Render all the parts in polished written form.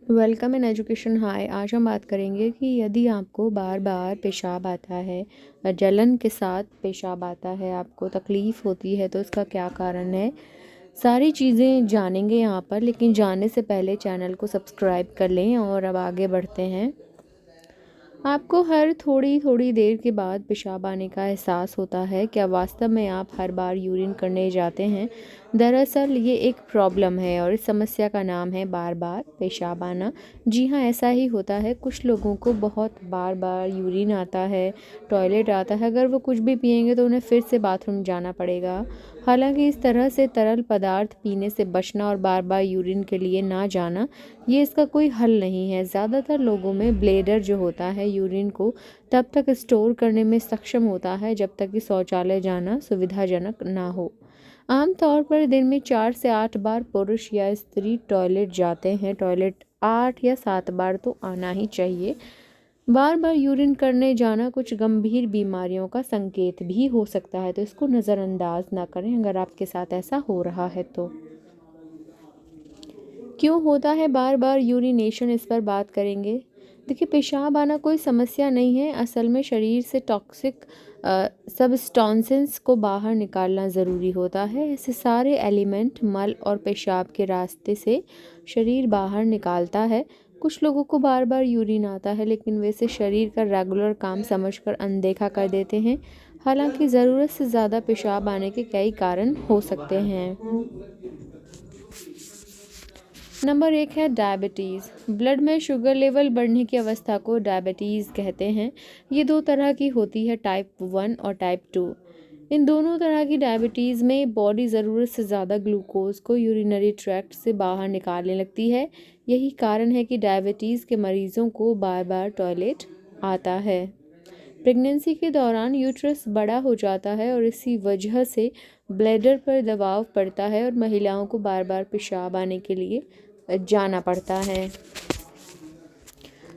Welcome in education हाय। आज हम बात करेंगे कि यदि आपको बार बार पेशाब आता है, जलन के साथ पेशाब आता है, आपको तकलीफ़ होती है तो इसका क्या कारण है। सारी चीज़ें जानेंगे यहाँ पर, लेकिन जानने से पहले चैनल को सब्सक्राइब कर लें। और अब आगे बढ़ते हैं। आपको हर थोड़ी थोड़ी देर के बाद पेशाब आने का एहसास होता है। क्या वास्तव में आप हर बार यूरिन करने जाते हैं? दरअसल ये एक प्रॉब्लम है और इस समस्या का नाम है बार बार पेशाब आना। जी हाँ, ऐसा ही होता है। कुछ लोगों को बहुत बार बार यूरिन आता है, टॉयलेट आता है। अगर वो कुछ भी पिएंगे तो उन्हें फिर से बाथरूम जाना पड़ेगा। हालांकि इस तरह से तरल पदार्थ पीने से बचना और बार बार यूरिन के लिए ना जाना, ये इसका कोई हल नहीं है। ज़्यादातर लोगों में ब्लैडर जो होता है यूरिन को तब तक स्टोर करने में सक्षम होता है जब तक कि शौचालय जाना सुविधाजनक ना हो। आमतौर पर दिन में 4 से 8 बार पुरुष या स्त्री टॉयलेट जाते हैं। टॉयलेट 8 या 7 बार तो आना ही चाहिए। बार बार यूरिन करने जाना कुछ गंभीर बीमारियों का संकेत भी हो सकता है, तो इसको नज़रअंदाज ना करें अगर आपके साथ ऐसा हो रहा है तो। क्यों होता है बार बार यूरिनेशन, इस पर बात करेंगे। देखिए, पेशाब आना कोई समस्या नहीं है। असल में शरीर से टॉक्सिक सबस्टेंसेस को बाहर निकालना ज़रूरी होता है। ऐसे सारे एलिमेंट मल और पेशाब के रास्ते से शरीर बाहर निकालता है। कुछ लोगों को बार बार यूरिन आता है, लेकिन वे इसे शरीर का रेगुलर काम समझकर अनदेखा कर देते हैं। हालांकि ज़रूरत से ज़्यादा पेशाब आने के कई कारण हो सकते हैं। नंबर 1 है डायबिटीज़। ब्लड में शुगर लेवल बढ़ने की अवस्था को डायबिटीज़ कहते हैं। ये दो तरह की होती है, टाइप 1 और टाइप 2। इन दोनों तरह की डायबिटीज़ में बॉडी ज़रूरत से ज़्यादा ग्लूकोज को यूरिनरी ट्रैक्ट से बाहर निकालने लगती है। यही कारण है कि डायबिटीज़ के मरीज़ों को बार बार टॉयलेट आता है। प्रेगनेंसी के दौरान यूट्रस बड़ा हो जाता है और इसी वजह से ब्लैडर पर दबाव पड़ता है और महिलाओं को बार बार पेशाब आने के लिए जाना पड़ता है।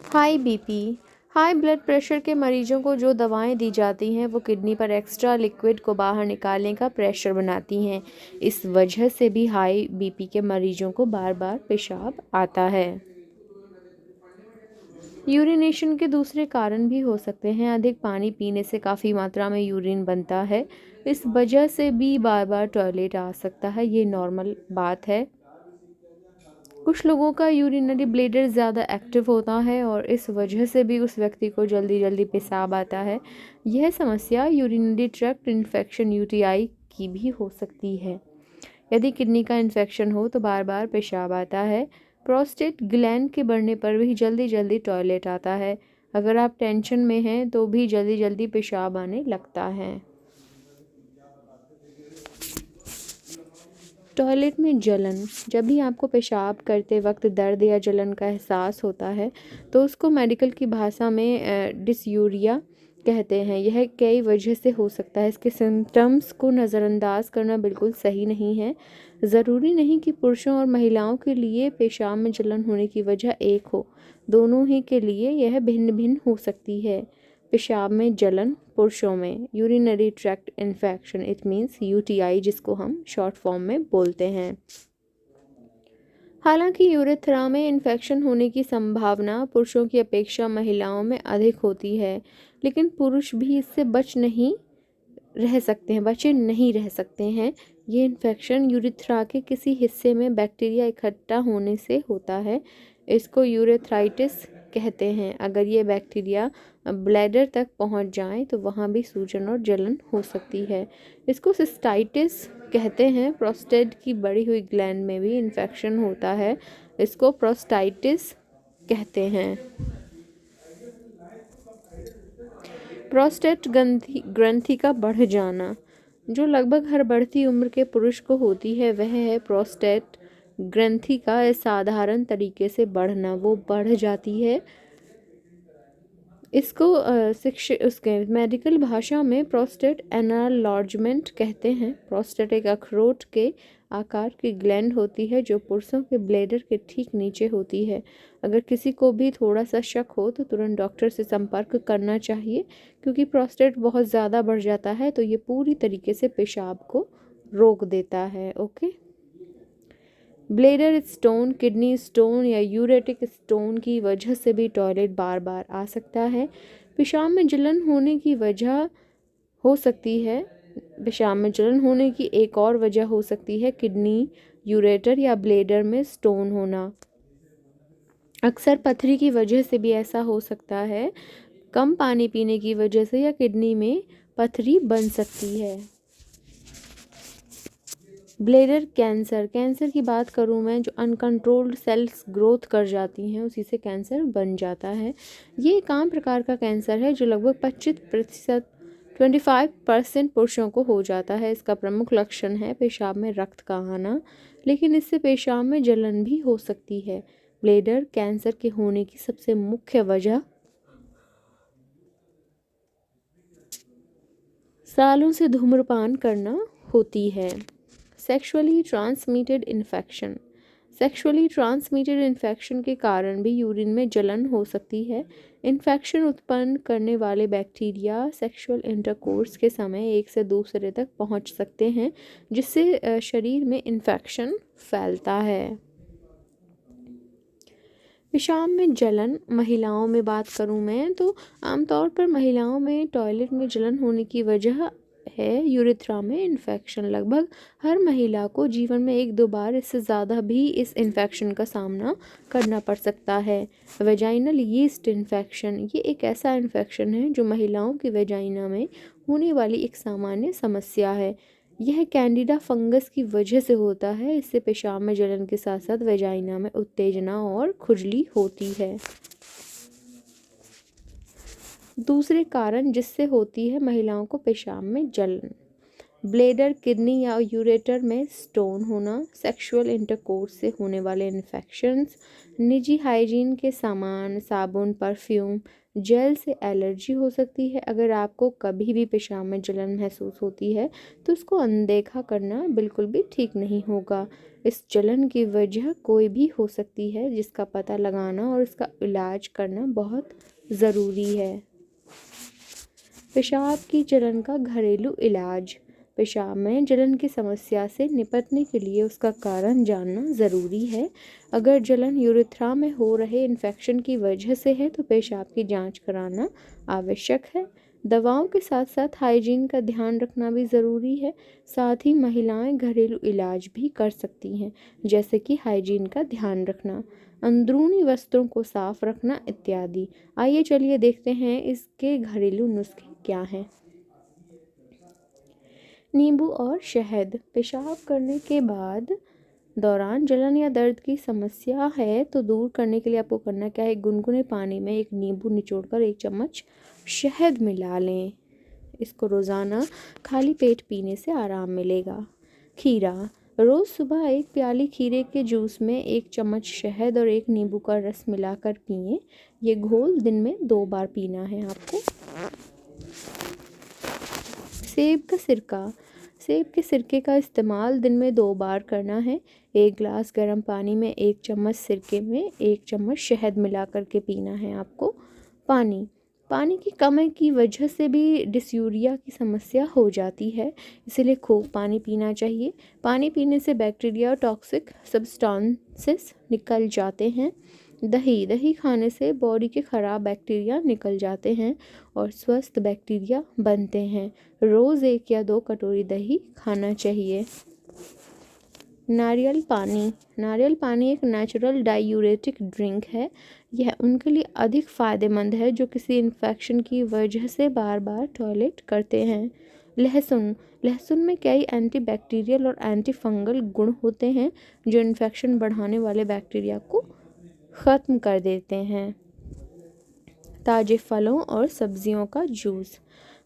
High BP, high blood pressure के मरीजों को जो दवाएं दी जाती हैं वो किडनी पर एक्स्ट्रा लिक्विड को बाहर निकालने का प्रेशर बनाती हैं। इस वजह से भी हाई बीपी के मरीजों को बार बार पेशाब आता है। यूरिनेशन के दूसरे कारण भी हो सकते हैं। अधिक पानी पीने से काफ़ी मात्रा में यूरिन बनता है। इस वजह से भी बार बार टॉयलेट आ सकता है। ये नॉर्मल बात है। कुछ लोगों का यूरिनरी ब्लैडर ज़्यादा एक्टिव होता है और इस वजह से भी उस व्यक्ति को जल्दी जल्दी पेशाब आता है। यह समस्या यूरिनरी ट्रैक्ट इन्फेक्शन यूटीआई की भी हो सकती है। यदि किडनी का इन्फेक्शन हो तो बार बार पेशाब आता है। प्रोस्टेट ग्लैंड के बढ़ने पर भी जल्दी जल्दी टॉयलेट आता है। अगर आप टेंशन में हैं तो भी जल्दी जल्दी पेशाब आने लगता है। टॉयलेट में जलन, जब भी आपको पेशाब करते वक्त दर्द या जलन का एहसास होता है तो उसको मेडिकल की भाषा में डिसयूरिया कहते हैं। यह कई वजह से हो सकता है। इसके सिम्टम्स को नज़रअंदाज करना बिल्कुल सही नहीं है। ज़रूरी नहीं कि पुरुषों और महिलाओं के लिए पेशाब में जलन होने की वजह एक हो। दोनों ही के लिए यह भिन्न भिन्न हो सकती है। पेशाब में जलन पुरुषों में urinary tract infection, it means UTI, जिसको हम शॉर्ट फॉर्म में बोलते हैं। हालांकि यूरेथ्रा में इन्फेक्शन होने की संभावना पुरुषों की अपेक्षा महिलाओं में अधिक होती है, लेकिन पुरुष भी इससे बचे नहीं रह सकते हैं। ये इन्फेक्शन यूरेथ्रा के किसी हिस्से में बैक्टीरिया इकट्ठा होने से होता है। इसको यूरेथ्राइटिस कहते हैं। अगर ये बैक्टीरिया ब्लैडर तक पहुंच जाए तो वहाँ भी सूजन और जलन हो सकती है। इसको सिस्टाइटिस कहते हैं। प्रोस्टेट की बड़ी हुई ग्लैंड में भी इन्फेक्शन होता है। इसको प्रोस्टाइटिस कहते हैं। प्रोस्टेट ग्रंथि का बढ़ जाना, जो लगभग हर बढ़ती उम्र के पुरुष को होती है, वह है प्रोस्टेट ग्रंथि का असाधारण तरीके से बढ़ना। वो बढ़ जाती है। इसको उसके मेडिकल भाषा में प्रोस्टेट एनालॉर्जमेंट कहते हैं। प्रोस्टेट एक अखरोट के आकार की ग्लैंड होती है जो पुरुषों के ब्लैडर के ठीक नीचे होती है। अगर किसी को भी थोड़ा सा शक हो तो तुरंत डॉक्टर से संपर्क करना चाहिए, क्योंकि प्रोस्टेट बहुत ज़्यादा बढ़ जाता है तो ये पूरी तरीके से पेशाब को रोक देता है। Okay. Bladder stone, kidney stone या यूरेटिक स्टोन की वजह से भी टॉयलेट बार बार आ सकता है। पेशाब में जलन होने की वजह हो सकती है पेशाब में जलन होने की एक और वजह हो सकती है किडनी, यूरेटर या ब्लैडर में स्टोन होना। अक्सर पथरी की वजह से भी ऐसा हो सकता है, कम पानी पीने की वजह से या किडनी में पथरी बन सकती है। ब्लैडर कैंसर, कैंसर की बात करूं मैं, जो अनकंट्रोल्ड सेल्स ग्रोथ कर जाती हैं उसी से कैंसर बन जाता है। ये एक आम प्रकार का कैंसर है जो लगभग 25% पुरुषों को हो जाता है। इसका प्रमुख लक्षण है पेशाब में रक्त का आना, लेकिन इससे पेशाब में जलन भी हो सकती है। ब्लैडर कैंसर के होने की सबसे मुख्य वजह सालों से धूम्रपान करना होती है। Sexually transmitted infection, sexually transmitted infection के कारण भी यूरिन में जलन हो सकती है। इन्फेक्शन उत्पन्न करने वाले बैक्टीरिया सेक्सुअल इंटरकोर्स के समय एक से दूसरे तक पहुंच सकते हैं, जिससे शरीर में इन्फेक्शन फैलता है। पेशाब में जलन, महिलाओं में बात करूं मैं तो आमतौर पर महिलाओं में टॉयलेट में जलन होने की वजह है यूरेथ्रा में इन्फेक्शन। लगभग हर महिला को जीवन में 1-2 बार इससे ज़्यादा भी इस इन्फेक्शन का सामना करना पड़ सकता है। वेजाइनल यीस्ट इन्फेक्शन, ये एक ऐसा इन्फेक्शन है जो महिलाओं की वेजाइना में होने वाली एक सामान्य समस्या है। यह कैंडिडा फंगस की वजह से होता है। इससे पेशाब में जलन के साथ साथ वेजाइना में उत्तेजना और खुजली होती है। दूसरे कारण जिससे होती है महिलाओं को पेशाब में जलन, ब्लैडर, किडनी या यूरेटर में स्टोन होना, सेक्सुअल इंटरकोर्स से होने वाले इन्फेक्शंस, निजी हाइजीन के सामान, साबुन, परफ्यूम, जेल से एलर्जी हो सकती है। अगर आपको कभी भी पेशाब में जलन महसूस होती है तो उसको अनदेखा करना बिल्कुल भी ठीक नहीं होगा। इस जलन की वजह कोई भी हो सकती है, जिसका पता लगाना और इसका इलाज करना बहुत ज़रूरी है। पेशाब की जलन का घरेलू इलाज, पेशाब में जलन की समस्या से निपटने के लिए उसका कारण जानना ज़रूरी है। अगर जलन यूरेथ्रा में हो रहे इन्फेक्शन की वजह से है तो पेशाब की जांच कराना आवश्यक है। दवाओं के साथ साथ हाइजीन का ध्यान रखना भी ज़रूरी है। साथ ही महिलाएं घरेलू इलाज भी कर सकती हैं, जैसे कि हाइजीन का ध्यान रखना, अंदरूनी वस्त्रों को साफ रखना इत्यादि। आइए चलिए देखते हैं इसके घरेलू नुस्खे क्या हैं। नींबू और शहद, पेशाब करने के बाद दौरान जलन या दर्द की समस्या है तो दूर करने के लिए आपको करना क्या है, गुनगुने पानी में एक नींबू निचोड़कर 1 चम्मच शहद मिला लें। इसको रोज़ाना खाली पेट पीने से आराम मिलेगा। खीरा, रोज़ सुबह 1 प्याली खीरे के जूस में 1 चम्मच शहद और 1 नींबू का रस मिलाकर पिएं। ये घोल दिन में 2 बार पीना है आपको। सेब का सिरका, सेब के सिरके का इस्तेमाल दिन में 2 बार करना है। 1 गिलास गर्म पानी में 1 चम्मच सिरके में 1 चम्मच शहद मिला करके पीना है आपको। पानी, पानी की कमी की वजह से भी डिस्यूरिया की समस्या हो जाती है, इसीलिए खूब पानी पीना चाहिए। पानी पीने से बैक्टीरिया और टॉक्सिक सब्सटेंसेस निकल जाते हैं। दही, दही खाने से बॉडी के ख़राब बैक्टीरिया निकल जाते हैं और स्वस्थ बैक्टीरिया बनते हैं। रोज़ 1 या 2 कटोरी दही खाना चाहिए। नारियल पानी, नारियल पानी एक नेचुरल डायूरेटिक ड्रिंक है। यह उनके लिए अधिक फ़ायदेमंद है जो किसी इन्फेक्शन की वजह से बार बार टॉयलेट करते हैं। लहसुन, लहसुन में कई एंटीबैक्टीरियल और एंटी फंगल गुण होते हैं जो इन्फेक्शन बढ़ाने वाले बैक्टीरिया को ख़त्म कर देते हैं। ताज़े फलों और सब्जियों का जूस,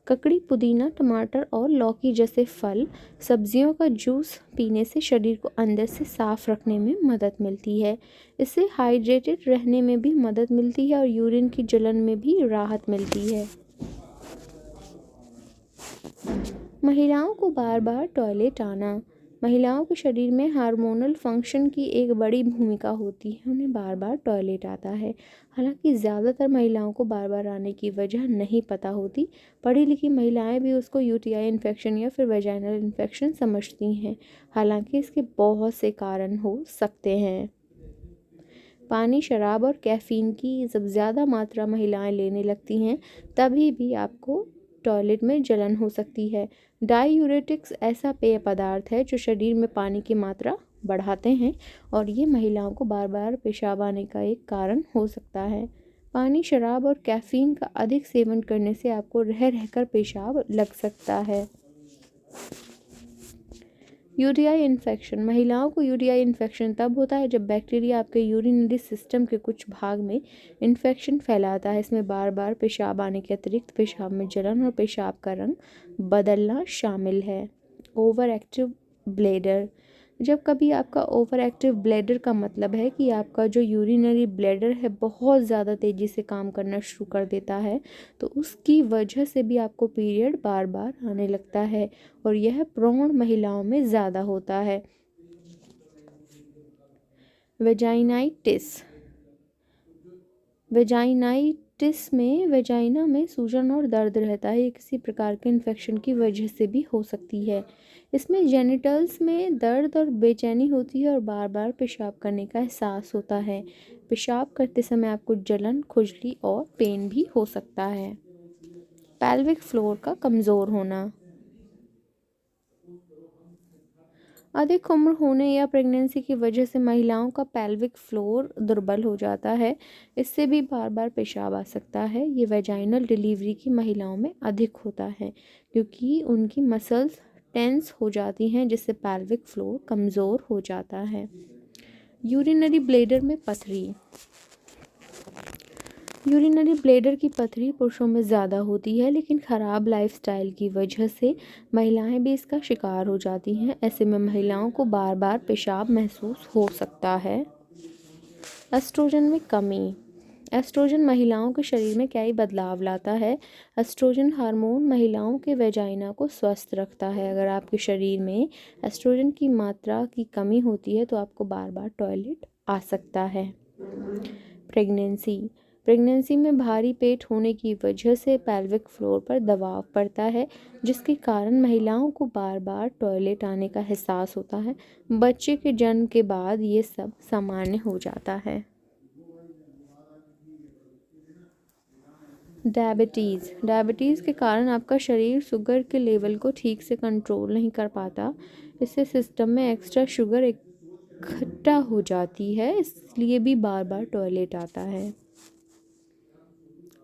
ककड़ी, पुदीना, टमाटर और लौकी जैसे फल सब्जियों का जूस पीने से शरीर को अंदर से साफ रखने में मदद मिलती है। इससे हाइड्रेटेड रहने में भी मदद मिलती है और यूरिन की जलन में भी राहत मिलती है। महिलाओं को बार बार टॉयलेट आना, महिलाओं के शरीर में हार्मोनल फंक्शन की एक बड़ी भूमिका होती है, उन्हें बार बार टॉयलेट आता है। हालांकि ज़्यादातर महिलाओं को बार बार आने की वजह नहीं पता होती। पढ़ी लिखी महिलाएं भी उसको यूटीआई इन्फेक्शन या फिर वेजाइनल इन्फेक्शन समझती हैं। हालांकि इसके बहुत से कारण हो सकते हैं। पानी, शराब और कैफ़ीन की जब ज़्यादा मात्रा महिलाएं लेने लगती हैं तभी भी आपको टॉयलेट में जलन हो सकती है। डाययूरेटिक्स ऐसा पेय पदार्थ है जो शरीर में पानी की मात्रा बढ़ाते हैं और ये महिलाओं को बार बार पेशाब आने का एक कारण हो सकता है। पानी, शराब और कैफ़ीन का अधिक सेवन करने से आपको रह रहकर पेशाब लग सकता है। UTI infection. महिलाओं को यूटीआई इन्फेक्शन तब होता है जब बैक्टीरिया आपके यूरिनरी सिस्टम के कुछ भाग में इन्फेक्शन फैलाता है। इसमें बार बार पेशाब आने के अतिरिक्त पेशाब में जलन और पेशाब का रंग बदलना शामिल है। Over active bladder. जब कभी आपका ओवर एक्टिव ब्लैडर का मतलब है कि आपका जो यूरिनरी ब्लैडर है बहुत ज़्यादा तेज़ी से काम करना शुरू कर देता है, तो उसकी वजह से भी आपको पीरियड बार बार आने लगता है और यह प्रौढ़ महिलाओं में ज़्यादा होता है। वेजाइनाइटिस। वेजाइनाइटिस में वेजाइना में सूजन और दर्द रहता है। ये किसी प्रकार के इन्फेक्शन की वजह से भी हो सकती है। इसमें जेनिटल्स में दर्द और बेचैनी होती है और बार बार पेशाब करने का एहसास होता है। पेशाब करते समय आपको जलन, खुजली और पेन भी हो सकता है। पेल्विक फ्लोर का कमज़ोर होना। अधिक उम्र होने या प्रेगनेंसी की वजह से महिलाओं का पेल्विक फ्लोर दुर्बल हो जाता है। इससे भी बार बार पेशाब आ सकता है। ये वेजाइनल डिलीवरी की महिलाओं में अधिक होता है क्योंकि उनकी मसल्स टेंस हो जाती हैं जिससे पेल्विक फ्लोर कमज़ोर हो जाता है। यूरिनरी ब्लैडर में पथरी। यूरिनरी ब्लैडर की पथरी पुरुषों में ज़्यादा होती है, लेकिन ख़राब लाइफस्टाइल की वजह से महिलाएं भी इसका शिकार हो जाती हैं। ऐसे में महिलाओं को बार बार पेशाब महसूस हो सकता है। एस्ट्रोजन में कमी। एस्ट्रोजन महिलाओं के शरीर में क्या ही बदलाव लाता है। एस्ट्रोजन हार्मोन महिलाओं के वेजाइना को स्वस्थ रखता है। अगर आपके शरीर में एस्ट्रोजन की मात्रा की कमी होती है तो आपको बार बार टॉयलेट आ सकता है। प्रेगनेंसी में भारी पेट होने की वजह से पेल्विक फ्लोर पर दबाव पड़ता है जिसके कारण महिलाओं को बार बार टॉयलेट आने का एहसास होता है। बच्चे के जन्म के बाद ये सब सामान्य हो जाता है। डायबिटीज़ के कारण आपका शरीर शुगर के लेवल को ठीक से कंट्रोल नहीं कर पाता। इससे सिस्टम में एक्स्ट्रा शुगर इकट्ठा हो जाती है, इसलिए भी बार बार टॉयलेट आता है।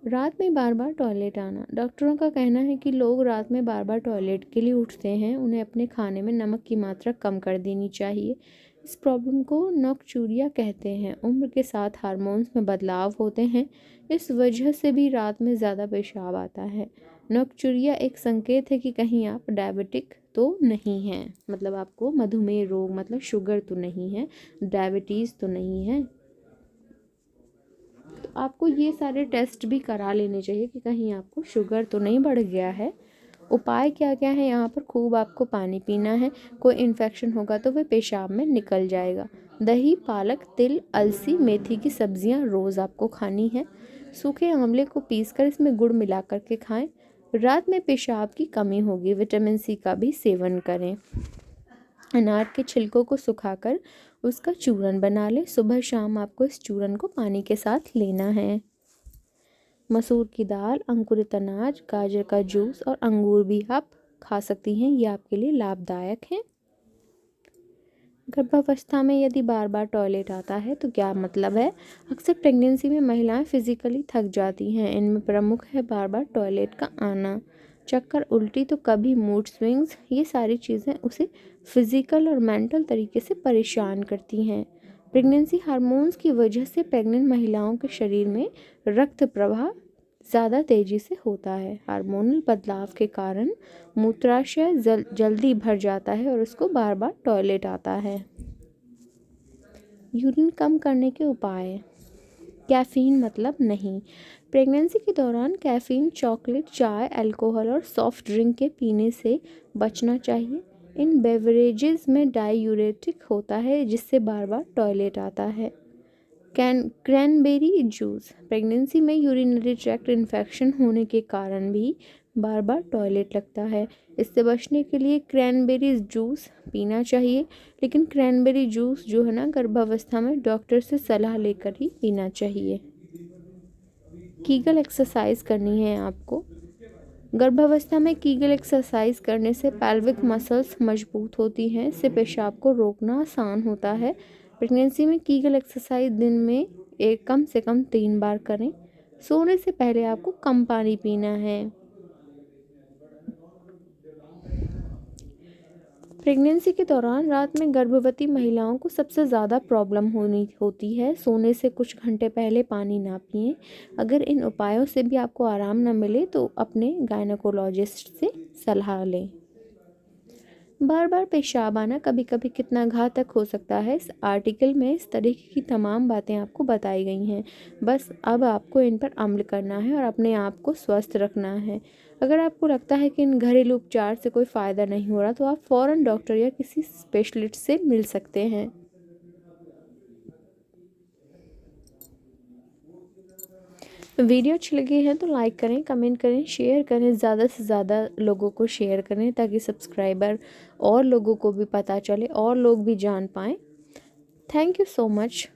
रात में बार बार टॉयलेट आना। डॉक्टरों का कहना है कि लोग रात में बार बार टॉयलेट के लिए उठते हैं। उन्हें अपने खाने में नमक की मात्रा कम कर देनी चाहिए। इस प्रॉब्लम को नॉक्चूरिया कहते हैं। उम्र के साथ हार्मोन्स में बदलाव होते हैं, इस वजह से भी रात में ज़्यादा पेशाब आता है। नॉक्चूरिया एक संकेत है कि कहीं आप डायबिटिक तो नहीं हैं, मतलब आपको मधुमेह रोग मतलब शुगर तो नहीं है, डायबिटीज़ तो नहीं है। तो आपको ये सारे टेस्ट भी करा लेने चाहिए कि कहीं आपको शुगर तो नहीं बढ़ गया है। उपाय क्या क्या है यहाँ पर? खूब आपको पानी पीना है। कोई इन्फेक्शन होगा तो वह पेशाब में निकल जाएगा। दही, पालक, तिल, अलसी, मेथी की सब्जियाँ रोज़ आपको खानी है। सूखे आंवले को पीसकर इसमें गुड़ मिला कर के खाएं। रात में पेशाब की कमी होगी, विटामिन सी का भी सेवन करें। अनार के छिलकों को सुखाकर उसका चूरन बना लें। सुबह शाम आपको इस चूरन को पानी के साथ लेना है। मसूर की दाल, अंकुरित अनाज, गाजर का जूस और अंगूर भी आप खा सकती हैं, ये आपके लिए लाभदायक हैं। गर्भावस्था में यदि बार बार टॉयलेट आता है तो क्या मतलब है? अक्सर प्रेगनेंसी में महिलाएं फिजिकली थक जाती हैं। इनमें प्रमुख है बार बार टॉयलेट का आना, चक्कर, उल्टी तो कभी मूड स्विंग्स। ये सारी चीज़ें उसे फिजिकल और मेंटल तरीके से परेशान करती हैं। प्रेगनेंसी हार्मोन्स की वजह से प्रेग्नेंट महिलाओं के शरीर में रक्त प्रवाह ज़्यादा तेज़ी से होता है। हार्मोनल बदलाव के कारण मूत्राशय जल्दी भर जाता है और उसको बार बार टॉयलेट आता है। यूरिन कम करने के उपाय। कैफ़ीन मतलब नहीं। प्रेगनेंसी के दौरान कैफ़ीन, चॉकलेट, चाय, अल्कोहल और सॉफ्ट ड्रिंक के पीने से बचना चाहिए। इन बेवरेजेस में डायूरेटिक होता है जिससे बार बार टॉयलेट आता है। क्रैनबेरी जूस, प्रेगनेंसी में यूरिनरी ट्रैक्ट इन्फेक्शन होने के कारण भी बार बार टॉयलेट लगता है। इससे बचने के लिए क्रैनबेरी जूस पीना चाहिए, लेकिन क्रैनबेरी जूस जो है ना गर्भावस्था में डॉक्टर से सलाह लेकर ही पीना चाहिए। कीगल एक्सरसाइज करनी है आपको। गर्भावस्था में कीगल एक्सरसाइज करने से पेल्विक मसल्स मजबूत होती हैं, इससे पेशाब को रोकना आसान होता है। प्रेगनेंसी में कीगल एक्सरसाइज दिन में कम से कम 3 बार करें। सोने से पहले आपको कम पानी पीना है। प्रेगनेंसी के दौरान रात में गर्भवती महिलाओं को सबसे ज़्यादा प्रॉब्लम होती है। सोने से कुछ घंटे पहले पानी ना पिएं। अगर इन उपायों से भी आपको आराम न मिले तो अपने गायनेकोलॉजिस्ट से सलाह लें। बार बार पेशाब आना कभी कभी कितना घातक हो सकता है, इस आर्टिकल में इस तरीके की तमाम बातें आपको बताई गई हैं। बस अब आपको इन पर अमल करना है और अपने आप को स्वस्थ रखना है। अगर आपको लगता है कि इन घरेलू उपचार से कोई फ़ायदा नहीं हो रहा तो आप फ़ौरन डॉक्टर या किसी स्पेशलिस्ट से मिल सकते हैं। वीडियो अच्छी लगी है तो लाइक करें, कमेंट करें, शेयर करें, ज़्यादा से ज़्यादा लोगों को शेयर करें ताकि सब्सक्राइबर और लोगों को भी पता चले और लोग भी जान पाएँ। Thank you so much.